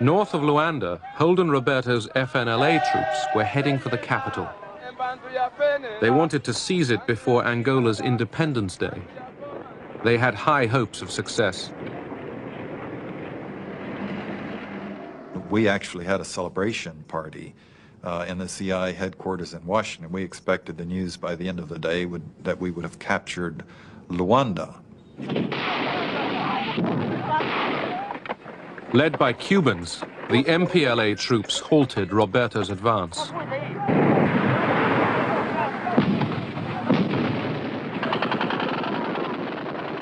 North of Luanda, Holden Roberto's FNLA troops were heading for the capital. They wanted to seize it before Angola's Independence Day. They had high hopes of success. We actually had a celebration party in the CI headquarters in Washington. We expected the news by the end of the day that we would have captured Luanda. Led by Cubans, the MPLA troops halted Roberto's advance.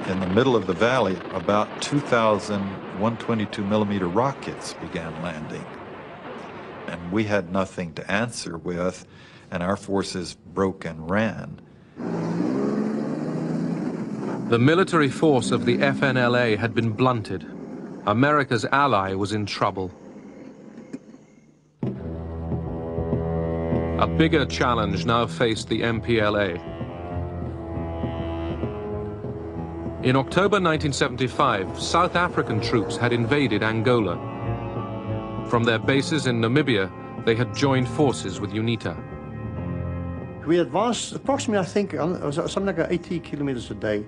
In the middle of the valley, about 2,000 122-millimeter rockets began landing. And we had nothing to answer with, and our forces broke and ran. The military force of the FNLA had been blunted. America's ally was in trouble. A bigger challenge now faced the MPLA. In October 1975, South African troops had invaded Angola. From their bases in Namibia, they had joined forces with UNITA. We advanced approximately, I think, something like 80 kilometers a day.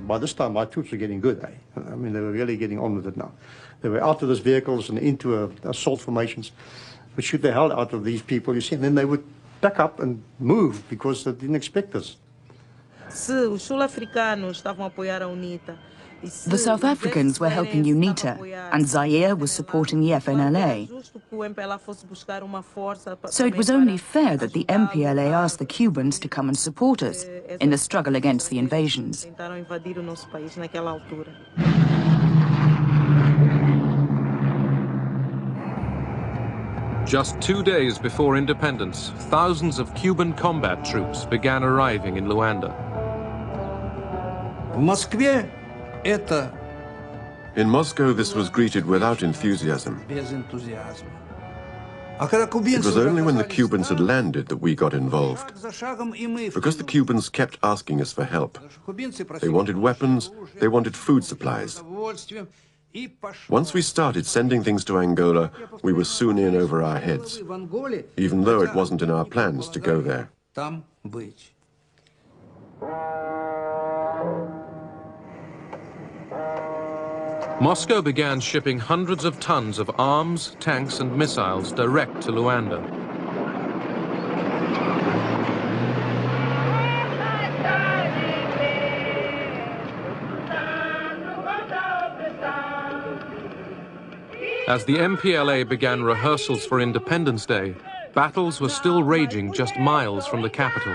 By this time, our troops were getting good. I mean, they were really getting on with it now. They were out of those vehicles and into assault formations, would shoot the hell out of these people, you see, and then they would back up and move because they didn't expect us. The South Africans were helping UNITA, and Zaire was supporting the FNLA. So it was only fair that the MPLA asked the Cubans to come and support us in the struggle against the invasions. Just 2 days before independence, thousands of Cuban combat troops began arriving in Luanda. In Moscow, this was greeted without enthusiasm. It was only when the Cubans had landed that we got involved, because the Cubans kept asking us for help. They wanted weapons, they wanted food supplies. Once we started sending things to Angola, we were soon in over our heads, even though it wasn't in our plans to go there. Moscow began shipping hundreds of tons of arms, tanks and missiles direct to Luanda. As the MPLA began rehearsals for Independence Day, battles were still raging just miles from the capital.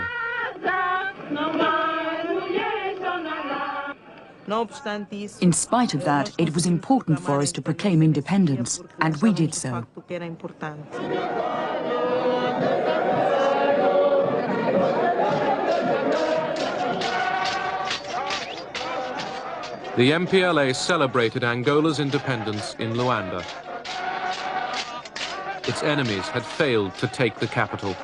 In spite of that, it was important for us to proclaim independence, and we did so. The MPLA celebrated Angola's independence in Luanda. Its enemies had failed to take the capital.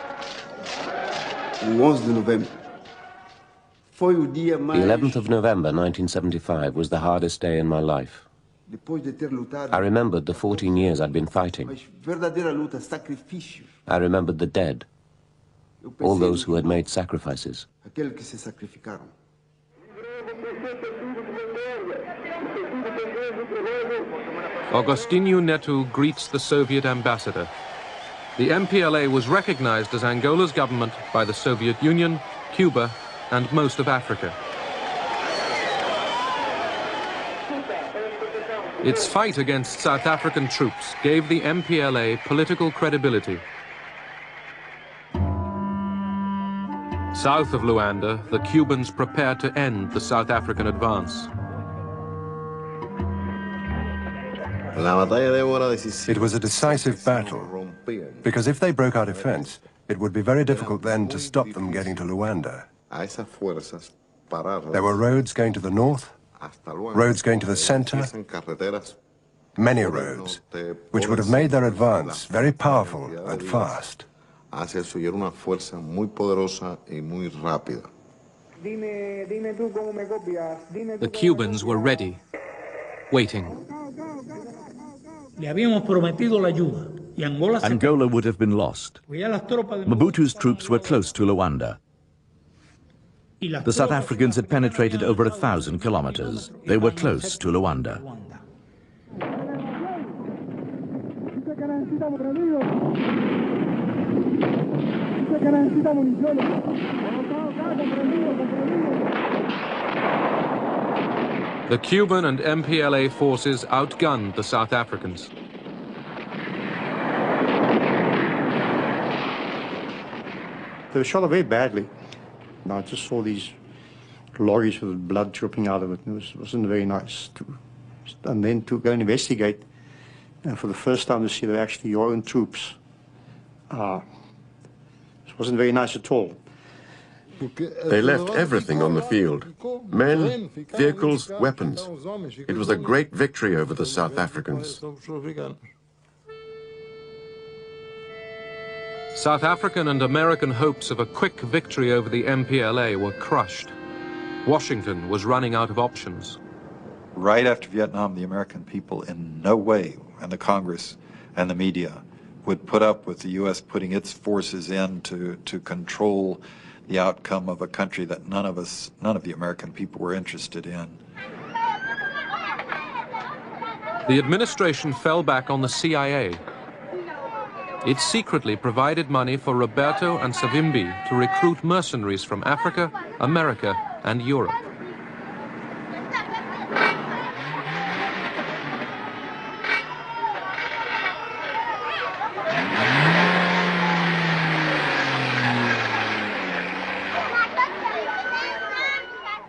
The 11th of November 1975 was the hardest day in my life. I remembered the 14 years I'd been fighting. I remembered the dead, all those who had made sacrifices. Agostinho Neto greets the Soviet ambassador. The MPLA was recognized as Angola's government by the Soviet Union, Cuba, and most of Africa. Its fight against South African troops gave the MPLA political credibility. South of Luanda, the Cubans prepared to end the South African advance. It was a decisive battle, because if they broke our defense, it would be very difficult then to stop them getting to Luanda. There were roads going to the north, roads going to the center, many roads, which would have made their advance very powerful and fast. The Cubans were ready, waiting. Angola would have been lost. Mobutu's troops were close to Luanda. The South Africans had penetrated over 1,000 kilometers. They were close to Luanda. The Cuban and MPLA forces outgunned the South Africans. They were shot very badly. I just saw these lorries with blood dripping out of it. It wasn't very nice. And then to go and investigate, and for the first time to see they're actually your own troops. It wasn't very nice at all. They left everything on the field. Men, vehicles, weapons. It was a great victory over the South Africans. South African and American hopes of a quick victory over the MPLA were crushed. Washington was running out of options. Right after Vietnam, the American people in no way, and the Congress and the media, would put up with the U.S. putting its forces in to control the outcome of a country that none of the American people were interested in. The administration fell back on the CIA. It secretly provided money for Roberto and Savimbi to recruit mercenaries from Africa, America, and Europe.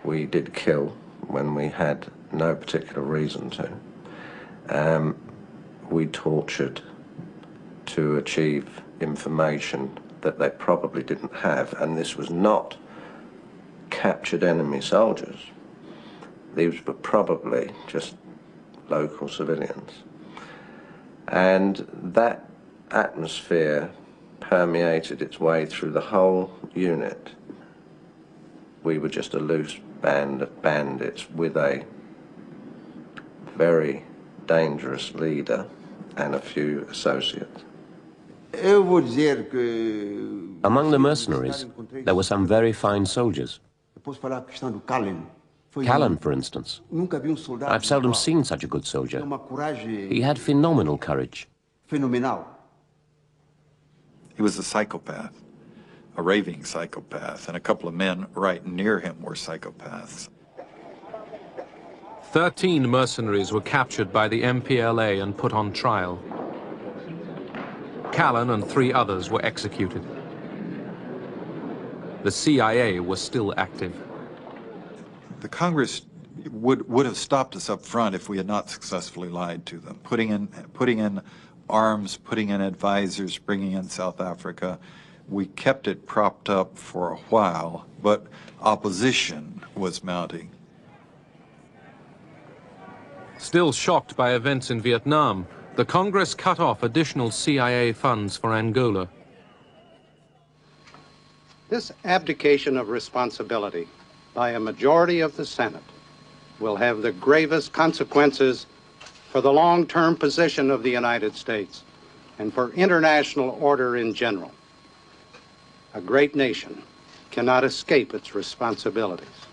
We did kill when we had no particular reason to. We tortured to achieve information that they probably didn't have, and this was not captured enemy soldiers. These were probably just local civilians. And that atmosphere permeated its way through the whole unit. We were just a loose band of bandits with a very dangerous leader and a few associates. Among the mercenaries, there were some very fine soldiers. Callan, for instance. I've seldom seen such a good soldier. He had phenomenal courage. He was a psychopath, a raving psychopath, and a couple of men right near him were psychopaths. 13 mercenaries were captured by the MPLA and put on trial. Callan and 3 others were executed. The CIA was still active. The Congress would have stopped us up front if we had not successfully lied to them, putting in arms, putting in advisors, bringing in South Africa. We kept it propped up for a while, but opposition was mounting. Still shocked by events in Vietnam, the Congress cut off additional CIA funds for Angola. This abdication of responsibility by a majority of the Senate will have the gravest consequences for the long-term position of the United States and for international order in general. A great nation cannot escape its responsibilities.